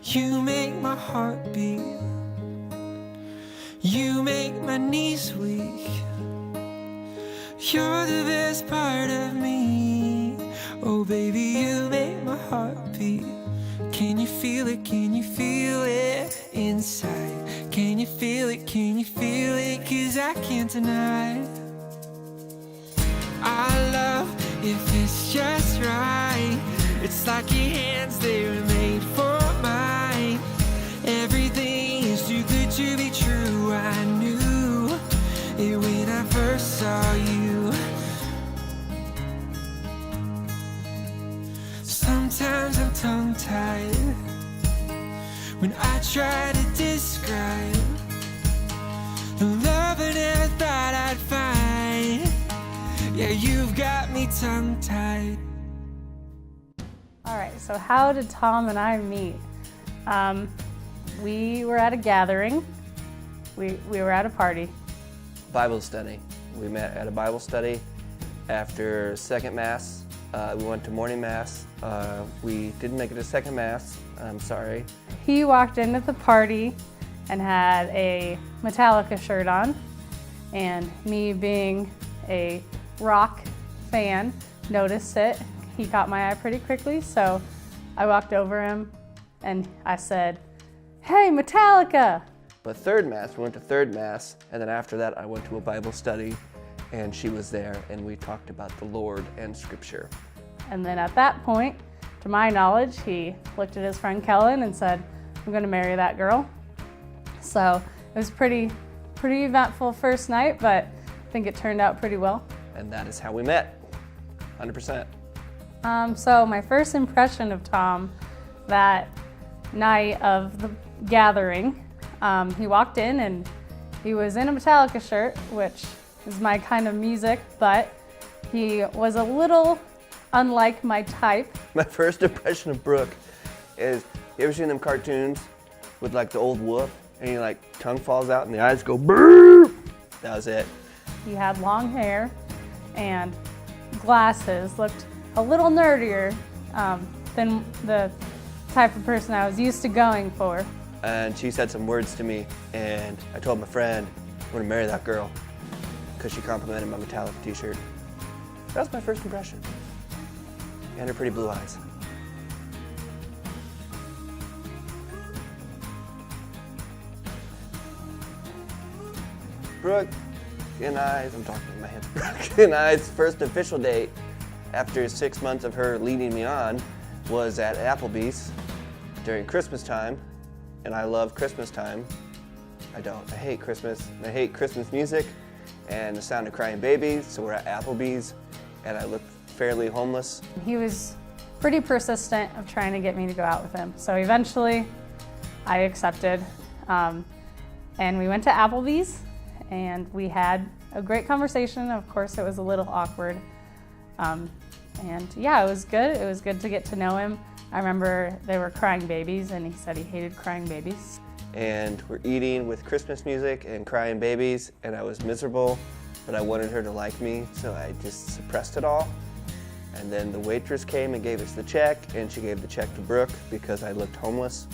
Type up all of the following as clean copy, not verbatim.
You make my heart beat. You make my knees weak. You're the best part of me. Oh baby, you make my heart beat. Can you feel it? Can you feel it inside? Can you feel it? Can you feel it? 'Cause I can't deny our love if it's just right. It's like your hands, they were made for mine. Everything is too good to be true. I knew it when I first saw you. Sometimes I'm tongue-tied when I try to describe the love I never thought I'd find. Yeah, you've got me tongue-tied. All right, so how did Tom and I meet? We were at a gathering. We were at a party. Bible study. We met at a Bible study after second Mass. We went to morning Mass. We didn't make it to second Mass. I'm sorry. He walked into the party and had a Metallica shirt on, and me being a rock fan noticed it. He caught my eye pretty quickly, so I walked over him and I said, "Hey, Metallica!" But third Mass, we went to third Mass, and then after that I went to a Bible study, and she was there, and we talked about the Lord and Scripture. And then at that point, to my knowledge, he looked at his friend Kellen and said, "I'm gonna marry that girl." So it was pretty eventful first night, but I think it turned out pretty well. And that is how we met, 100%. So my first impression of Tom that night of the gathering, he walked in and he was in a Metallica shirt, which is my kind of music, but he was a little unlike my type. My first impression of Brooke is, you ever seen them cartoons with like the old wolf, and your like tongue falls out and the eyes go brrrr? That was it. He had long hair and glasses, looked a little nerdier than the type of person I was used to going for. And she said some words to me, and I told my friend, I'm gonna marry that girl, because she complimented my Metallica t-shirt. That was my first impression. And her pretty blue eyes. Brooke and I'm talking in my head. Brooke and I's first official date after 6 months of her leading me on was at Applebee's during Christmas time. And I love Christmas time. I don't. I hate Christmas. I hate Christmas music and the sound of crying babies. So we're at Applebee's and I look fairly homeless. He was pretty persistent of trying to get me to go out with him. So eventually I accepted, and we went to Applebee's and we had a great conversation. Of course, it was a little awkward. And yeah, it was good. It was good to get to know him. I remember they were crying babies and he said he hated crying babies. And we're eating with Christmas music and crying babies, and I was miserable, but I wanted her to like me, so I just suppressed it all. And then the waitress came and gave us the check, and she gave the check to Brooke because I looked homeless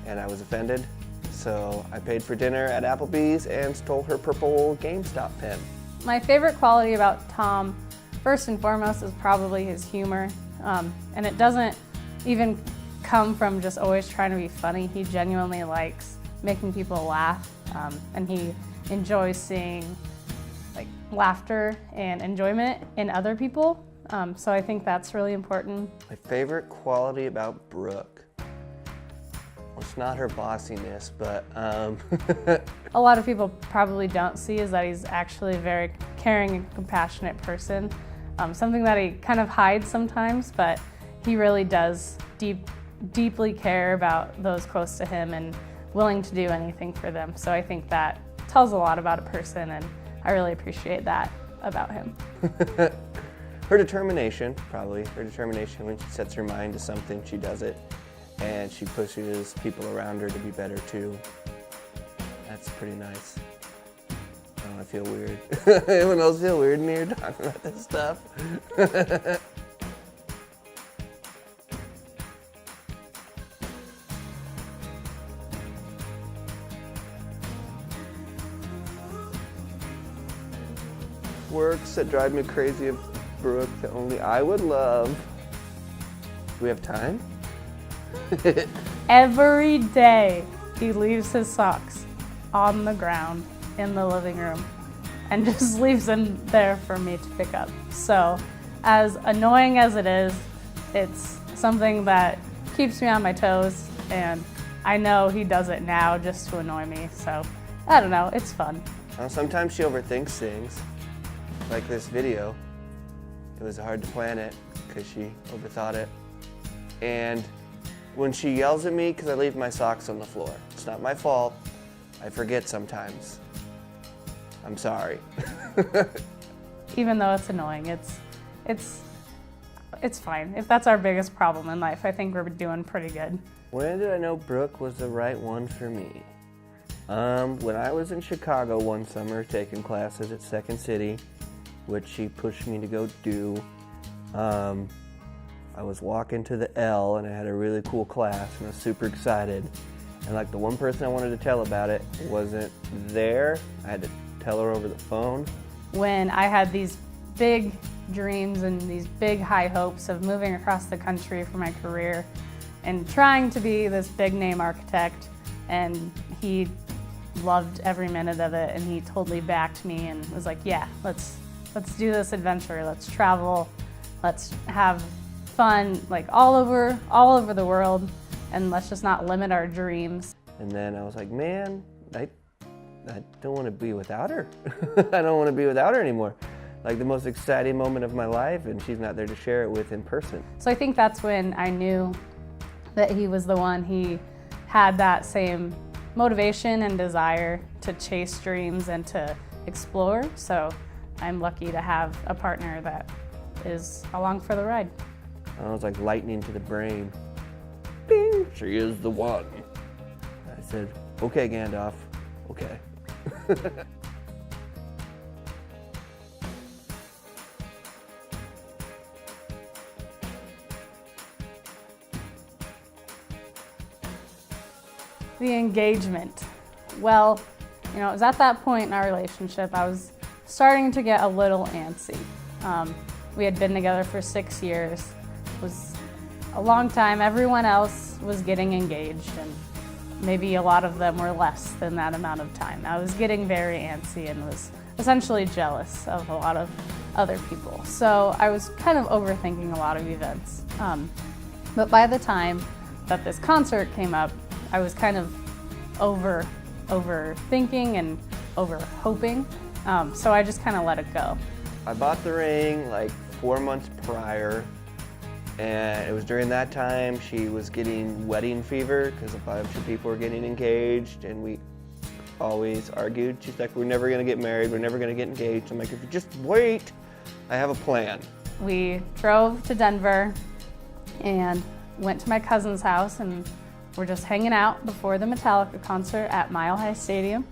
and I was offended. So I paid for dinner at Applebee's and stole her purple GameStop pen. My favorite quality about Tom, first and foremost, is probably his humor. And it doesn't even come from just always trying to be funny. He genuinely likes making people laugh, and he enjoys seeing like laughter and enjoyment in other people. So I think that's really important. My favorite quality about Brooke, well, it's not her bossiness, but a lot of people probably don't see is that he's actually a very caring and compassionate person. Something that he kind of hides sometimes, but he really does deeply care about those close to him and willing to do anything for them. So I think that tells a lot about a person, and I really appreciate that about him. Her determination, probably. Her determination when she sets her mind to something, she does it. And she pushes people around her to be better too. That's pretty nice. Oh, I feel weird. Anyone else feel weird in here talking about this stuff? quirks that drive me crazy of Brooke that only I would love. Do we have time? Every day he leaves his socks on the ground in the living room and just leaves them there for me to pick up. So as annoying as it is, it's something that keeps me on my toes, and I know he does it now just to annoy me. So I don't know, it's fun. Sometimes she overthinks things, like this video. It was hard to plan it because she overthought it. And when she yells at me because I leave my socks on the floor, it's not my fault. I forget sometimes. I'm sorry. Even though it's annoying, it's fine. If that's our biggest problem in life, I think we're doing pretty good. When did I know Brooke was the right one for me? When I was in Chicago one summer taking classes at Second City, which she pushed me to go do. I was walking to the L and I had a really cool class and I was super excited. And like the one person I wanted to tell about it wasn't there. I had to tell her over the phone. When I had these big dreams and these big high hopes of moving across the country for my career and trying to be this big name architect, and he loved every minute of it and he totally backed me and was like, yeah, let's do this adventure, let's travel, let's have fun like all over the world, and let's just not limit our dreams. And then I was like, man, I don't want to be without her. I don't want to be without her anymore. Like the most exciting moment of my life, and she's not there to share it with in person. So I think that's when I knew that he was the one. He had that same motivation and desire to chase dreams and to explore. So I'm lucky to have a partner that is along for the ride. I was like lightning to the brain. Bing, she is the one. I said, okay, Gandalf, okay. The engagement. Well, it was at that point in our relationship, I was starting to get a little antsy. We had been together for 6 years. It was a long time. Everyone else was getting engaged, and maybe a lot of them were less than that amount of time. I was getting very antsy and was essentially jealous of a lot of other people. So I was kind of overthinking a lot of events. But by the time that this concert came up, I was kind of overthinking and over hoping. So I just kind of let it go. I bought the ring like 4 months prior, and it was during that time she was getting wedding fever because a bunch of people were getting engaged, and we always argued. She's like, we're never gonna get married, we're never gonna get engaged. I'm like, if you just wait, I have a plan. We drove to Denver and went to my cousin's house, and we're just hanging out before the Metallica concert at Mile High Stadium.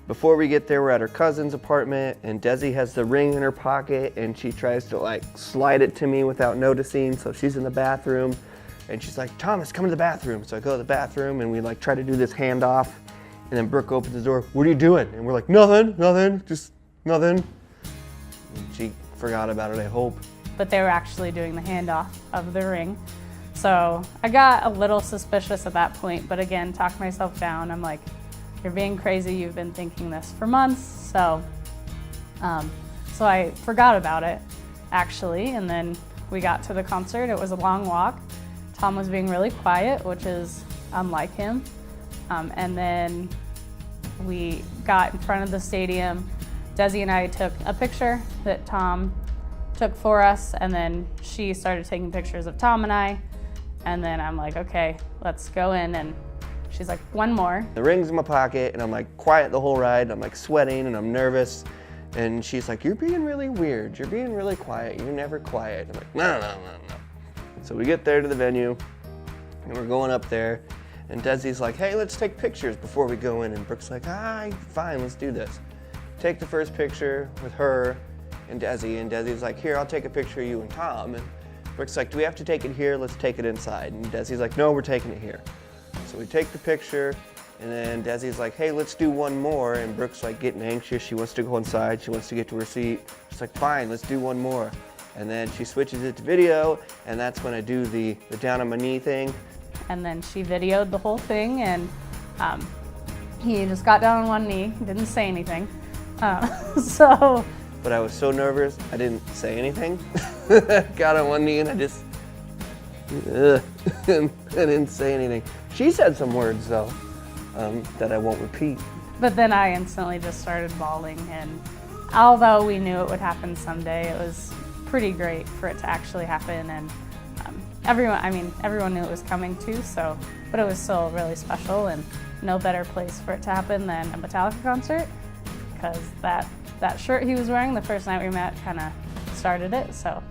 Before we get there, we're at her cousin's apartment, and Desi has the ring in her pocket, and she tries to like slide it to me without noticing. So she's in the bathroom, and she's like, Thomas, come to the bathroom. So I go to the bathroom, and we like try to do this handoff, and then Brooke opens the door. What are you doing? And we're like, nothing, just nothing. And she forgot about it, I hope. But they were actually doing the handoff of the ring. So I got a little suspicious at that point, but again, talked myself down. I'm like, you're being crazy, you've been thinking this for months. So I forgot about it, actually, and then we got to the concert. It was a long walk. Tom was being really quiet, which is unlike him. And then we got in front of the stadium. Desi and I took a picture that Tom took for us, and then she started taking pictures of Tom and I. And then I'm like, okay, let's go in, and she's like, one more. The ring's in my pocket, and I'm like quiet the whole ride. I'm like sweating, and I'm nervous. And she's like, you're being really weird. You're being really quiet. You're never quiet. I'm like, no. So we get there to the venue, and we're going up there. And Desi's like, hey, let's take pictures before we go in. And Brooke's like, fine, let's do this. Take the first picture with her and Desi. And Desi's like, here, I'll take a picture of you and Tom. And Brooke's like, do we have to take it here? Let's take it inside. And Desi's like, no, we're taking it here. So we take the picture, And then Desi's like, hey, let's do one more. And Brooke's like getting anxious. She wants to go inside. She wants to get to her seat. She's like, fine, let's do one more. And then she switches it to video, and that's when I do the down on my knee thing. And then she videoed the whole thing, and he just got down on one knee, didn't say anything. But I was so nervous, I didn't say anything. Got on one knee and I just, I didn't say anything. She said some words though, that I won't repeat. But then I instantly just started bawling, and although we knew it would happen someday, it was pretty great for it to actually happen. And everyone knew it was coming too, but it was still really special, and no better place for it to happen than a Metallica concert, because that shirt he was wearing the first night we met kind of started it, so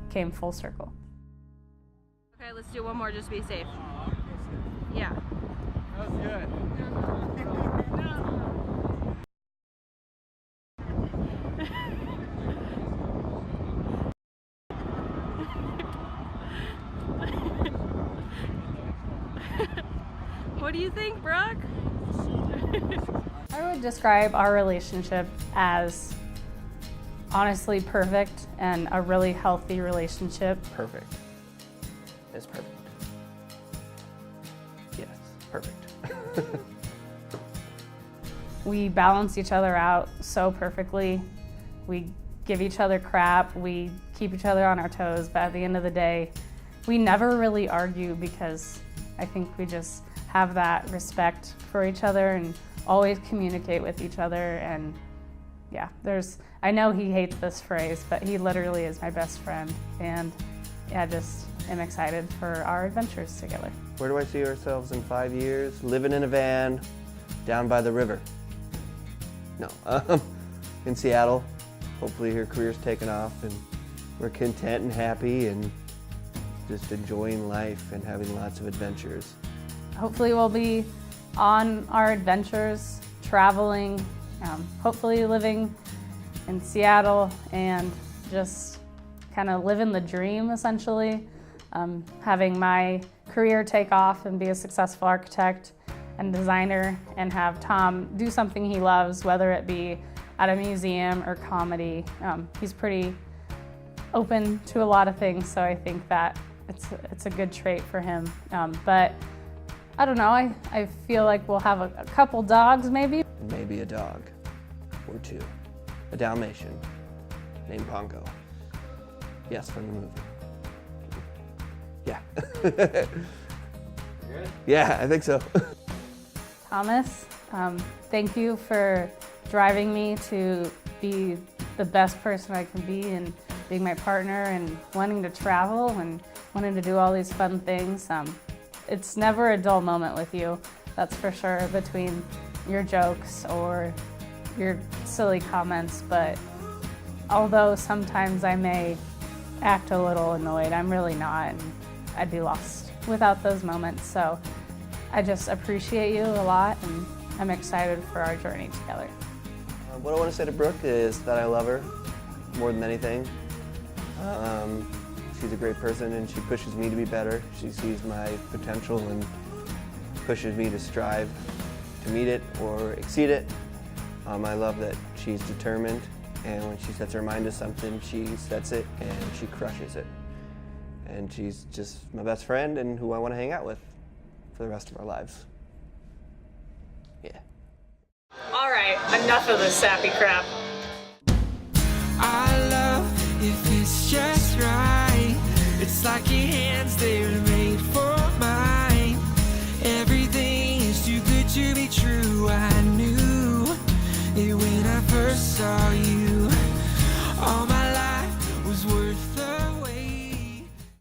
came full circle. Okay, let's do one more just to be safe. Yeah. That was good. What do you think, Brooke? I would describe our relationship as honestly perfect and a really healthy relationship. Perfect. It's perfect. Yes, perfect. We balance each other out so perfectly. We give each other crap, we keep each other on our toes, but at the end of the day, we never really argue, because I think we just have that respect for each other and always communicate with each other. And yeah, I know he hates this phrase, but he literally is my best friend. And yeah, just am excited for our adventures together. Where do I see ourselves in 5 years? Living in a van down by the river. No, in Seattle. Hopefully her career's taken off and we're content and happy and just enjoying life and having lots of adventures. Hopefully we'll be on our adventures, traveling, hopefully living in Seattle, and just kind of living the dream, essentially. Having my career take off and be a successful architect and designer, and have Tom do something he loves, whether it be at a museum or comedy. He's pretty open to a lot of things, so I think that it's a good trait for him. But I don't know, I feel like we'll have a couple dogs maybe. Maybe a dog or two. A Dalmatian named Pongo. Yes, from the movie. Yeah. Good? Yeah, I think so. Thomas, thank you for driving me to be the best person I can be, and being my partner, and wanting to travel and wanting to do all these fun things. It's never a dull moment with you, that's for sure, between your jokes or your silly comments. But although sometimes I may act a little annoyed, I'm really not, and I'd be lost without those moments. So I just appreciate you a lot, and I'm excited for our journey together. What I want to say to Brooke is that I love her more than anything. She's a great person, and she pushes me to be better. She sees my potential and pushes me to strive to meet it or exceed it. I love that she's determined, and when she sets her mind to something, she sets it and she crushes it. And she's just my best friend and who I want to hang out with for the rest of our lives. Yeah. All right, enough of this sappy crap. I love if it's just right. It's like your hands, they were made for mine. Everything is too good to be true. I knew it when I first saw you.